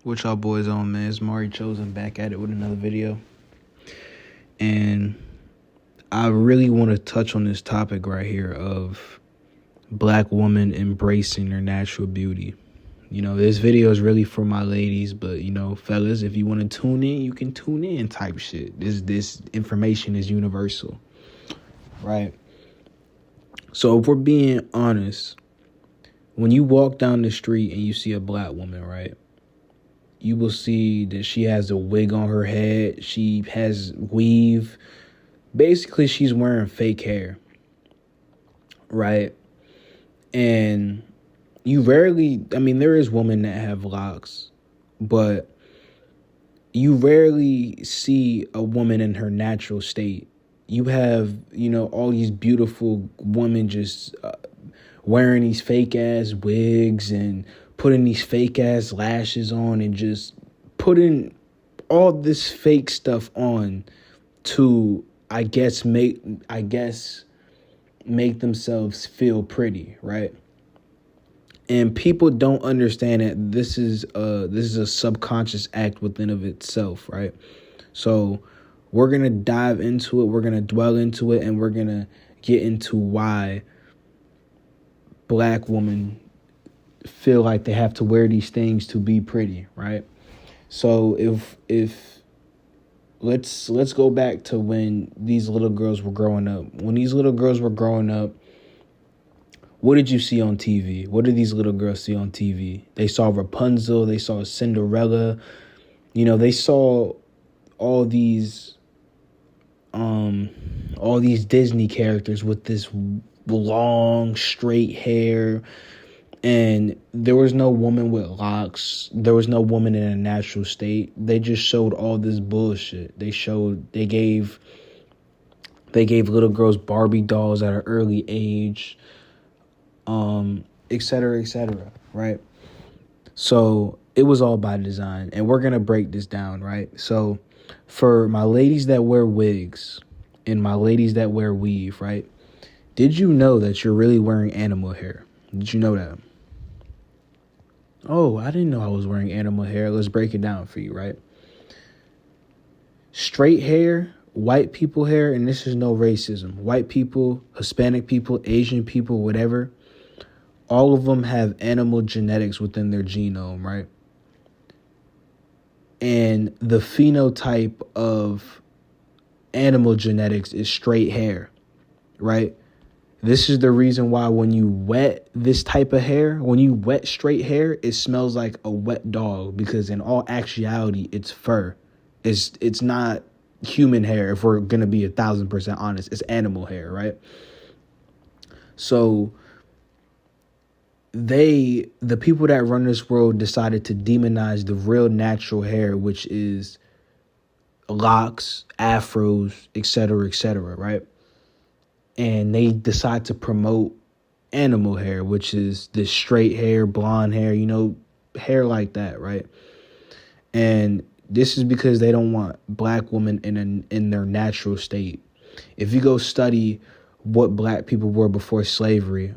What y'all boys on, man? It's Mari Chosen back at it with another video. And I really want to touch on this topic right here of black women embracing their natural beauty. This video is really for my ladies, but, fellas, if you want to tune in, you can tune in type shit. This information is universal, right? So if we're being honest, when you walk down the street and you see a black woman, right? You will see that she has a wig on her head. She has weave. Basically, she's wearing fake hair, right? And you rarely, there is women that have locks, but you rarely see a woman in her natural state. You have, all these beautiful women just wearing these fake ass wigs and putting these fake ass lashes on and just putting all this fake stuff on to, I guess make themselves feel pretty, right? And people don't understand that this is a subconscious act within of itself, right? So we're gonna dive into it, we're gonna dwell into it, and we're gonna get into why black women feel like they have to wear these things to be pretty, right? So if let's go back to when these little girls were growing up. When these little girls were growing up, what did you see on TV? What did these little girls see on TV? They saw Rapunzel, they saw Cinderella, they saw all these Disney characters with this long straight hair. And there was no woman with locks. There was no woman in a natural state. They just showed all this bullshit. They gave little girls Barbie dolls at an early age, et cetera, right? So it was all by design. And we're going to break this down, right? So for my ladies that wear wigs and my ladies that wear weave, right? Did you know that you're really wearing animal hair? Did you know that? Oh, I didn't know I was wearing animal hair. Let's break it down for you, right? Straight hair, white people hair, and this is no racism. White people, Hispanic people, Asian people, whatever, all of them have animal genetics within their genome, right? And the phenotype of animal genetics is straight hair, right? This is the reason why when you wet this type of hair, when you wet straight hair, it smells like a wet dog, because in all actuality, it's fur. It's not human hair, if we're going to be 1,000% honest. It's animal hair, right? So the people that run this world decided to demonize the real natural hair, which is locks, afros, et cetera, right? And they decide to promote animal hair, which is this straight hair, blonde hair, hair like that, right? And this is because they don't want black women in their natural state. If you go study what black people were before slavery,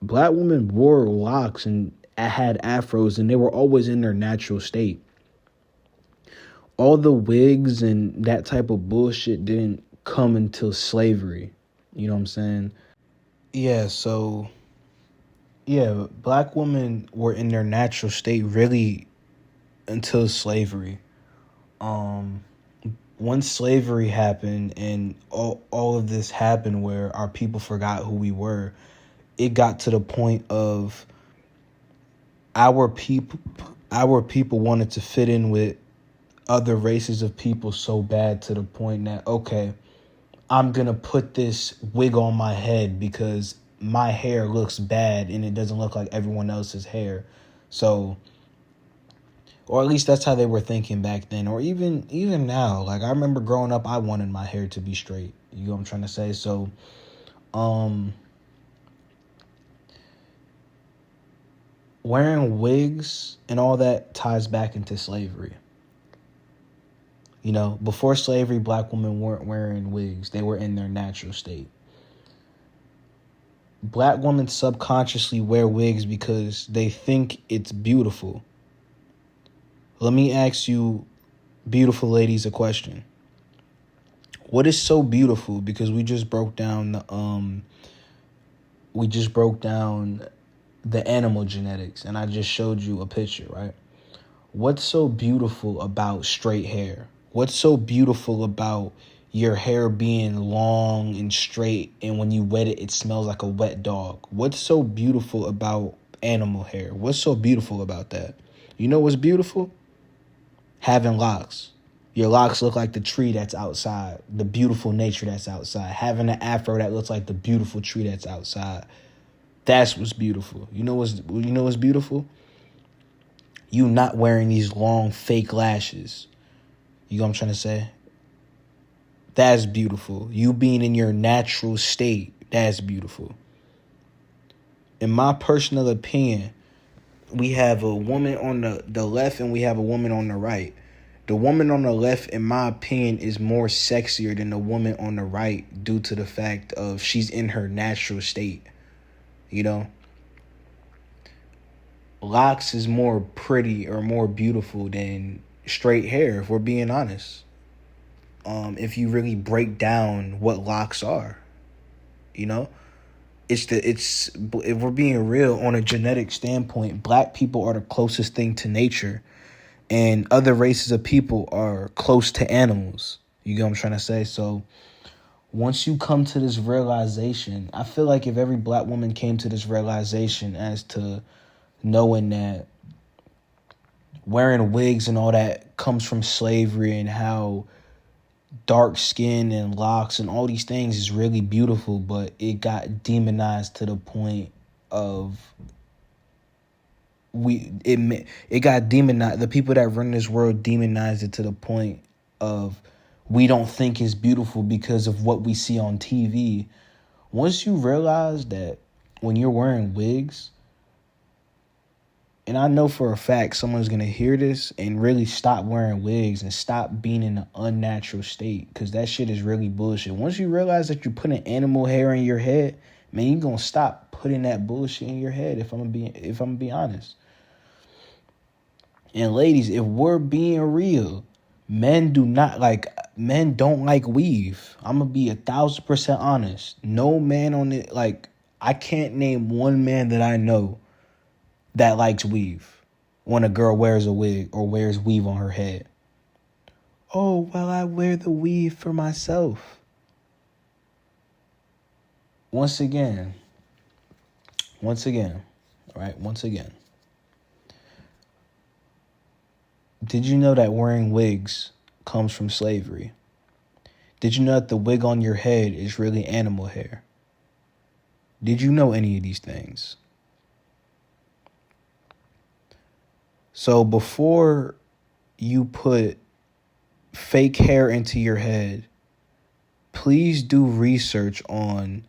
black women wore locks and had afros, and they were always in their natural state. All the wigs and that type of bullshit didn't come until slavery. You know what I'm saying? Yeah, so, black women were in their natural state really until slavery. Once slavery happened and all of this happened where our people forgot who we were, it got to the point of our people wanted to fit in with other races of people so bad to the point that, okay, I'm going to put this wig on my head because my hair looks bad and it doesn't look like everyone else's hair. So, or at least that's how they were thinking back then, or even now. Like, I remember growing up, I wanted my hair to be straight. You know what I'm trying to say? So, wearing wigs and all that ties back into slavery. Before slavery, black women weren't wearing wigs. They were in their natural state. Black women subconsciously wear wigs because they think it's beautiful. Let me ask you, beautiful ladies, a question. What is so beautiful? Because we just broke down the animal genetics, and I just showed you a picture, right? What's so beautiful about straight hair? What's so beautiful about your hair being long and straight, and when you wet it, it smells like a wet dog? What's so beautiful about animal hair? What's so beautiful about that? You know what's beautiful? Having locks. Your locks look like the tree that's outside, the beautiful nature that's outside. Having an afro that looks like the beautiful tree that's outside. That's what's beautiful. You know what's beautiful? You not wearing these long fake lashes. You know what I'm trying to say? That's beautiful. You being in your natural state, that's beautiful. In my personal opinion, we have a woman on the left and we have a woman on the right. The woman on the left, in my opinion, is more sexier than the woman on the right due to the fact of she's in her natural state. You know? Locks is more pretty or more beautiful than straight hair, if we're being honest. If you really break down what locks are, you know? It's if we're being real on a genetic standpoint, black people are the closest thing to nature, and other races of people are close to animals. You get what I'm trying to say? So once you come to this realization, I feel like if every black woman came to this realization as to knowing that wearing wigs and all that comes from slavery, and how dark skin and locks and all these things is really beautiful, but it got demonized to the point of it got demonized. The people that run this world demonized it to the point of we don't think it's beautiful because of what we see on TV. Once you realize that when you're wearing wigs, and I know for a fact someone's going to hear this and really stop wearing wigs and stop being in an unnatural state, because that shit is really bullshit. Once you realize that you're putting animal hair in your head, man, you're going to stop putting that bullshit in your head, if I'm going to be honest. And ladies, if we're being real, men don't like weave. I'm going to be 1,000% honest. No man on it, I can't name one man that I know that likes weave when a girl wears a wig or wears weave on her head. Oh, well, I wear the weave for myself. Once again, did you know that wearing wigs comes from slavery? Did you know that the wig on your head is really animal hair? Did you know any of these things? So before you put fake hair into your head, please do research on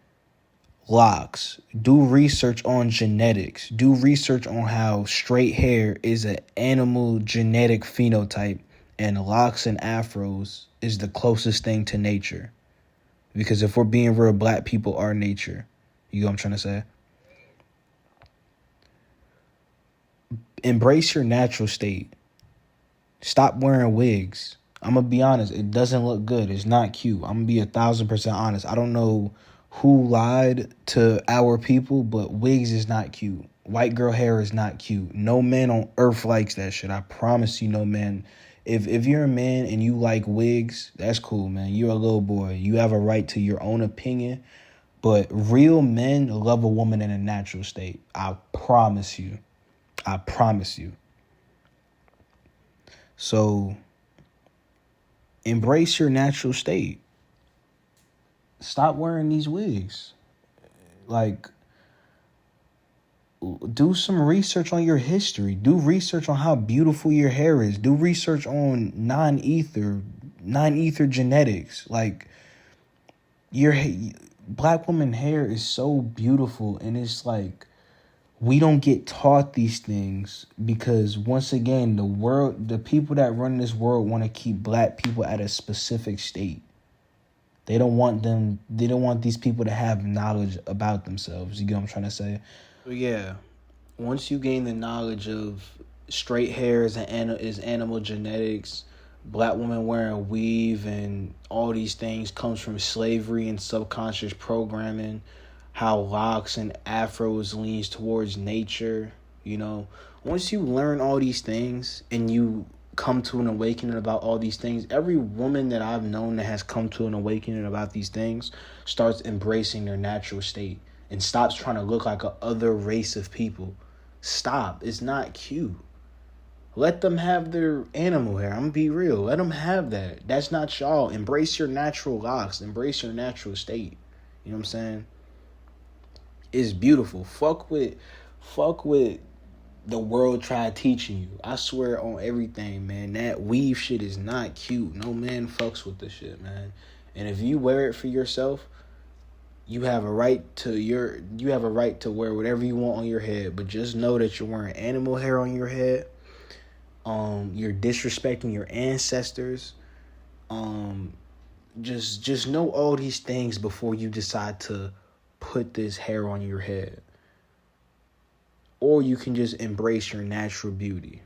locks. Do research on genetics. Do research on how straight hair is an animal genetic phenotype, and locks and afros is the closest thing to nature. Because if we're being real, black people are nature. You know what I'm trying to say? Embrace your natural state. Stop wearing wigs. I'm going to be honest. It doesn't look good. It's not cute. I'm going to be 1,000% honest. I don't know who lied to our people, but wigs is not cute. White girl hair is not cute. No man on earth likes that shit. I promise you, no man. If you're a man and you like wigs, that's cool, man. You're a little boy. You have a right to your own opinion. But real men love a woman in a natural state. I promise you. I promise you. So embrace your natural state. Stop wearing these wigs. Do some research on your history. Do research on how beautiful your hair is. Do research on non-ether genetics. Your black woman hair is so beautiful, and it's we don't get taught these things because, once again, the people that run this world want to keep black people at a specific state. They don't want these people to have knowledge about themselves. You get what I'm trying to say? So yeah, once you gain the knowledge of straight hair is animal genetics. Black women wearing weave and all these things comes from slavery and subconscious programming. How locks and afros leans towards nature. Once you learn all these things and you come to an awakening about all these things, every woman that I've known that has come to an awakening about these things starts embracing their natural state and stops trying to look like a other race of people. Stop. It's not cute. Let them have their animal hair. I'm gonna be real. Let them have that. That's not y'all. Embrace your natural locks. Embrace your natural state. You know what I'm saying? It's beautiful. Fuck with the world tried teaching you. I swear on everything, man. That weave shit is not cute. No man fucks with this shit, man. And if you wear it for yourself, you have a right to wear whatever you want on your head. But just know that you're wearing animal hair on your head. You're disrespecting your ancestors. Just know all these things before you decide to put this hair on your head. Or you can just embrace your natural beauty.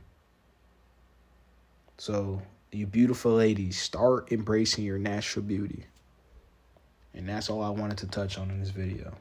So, you beautiful ladies, start embracing your natural beauty. And that's all I wanted to touch on in this video.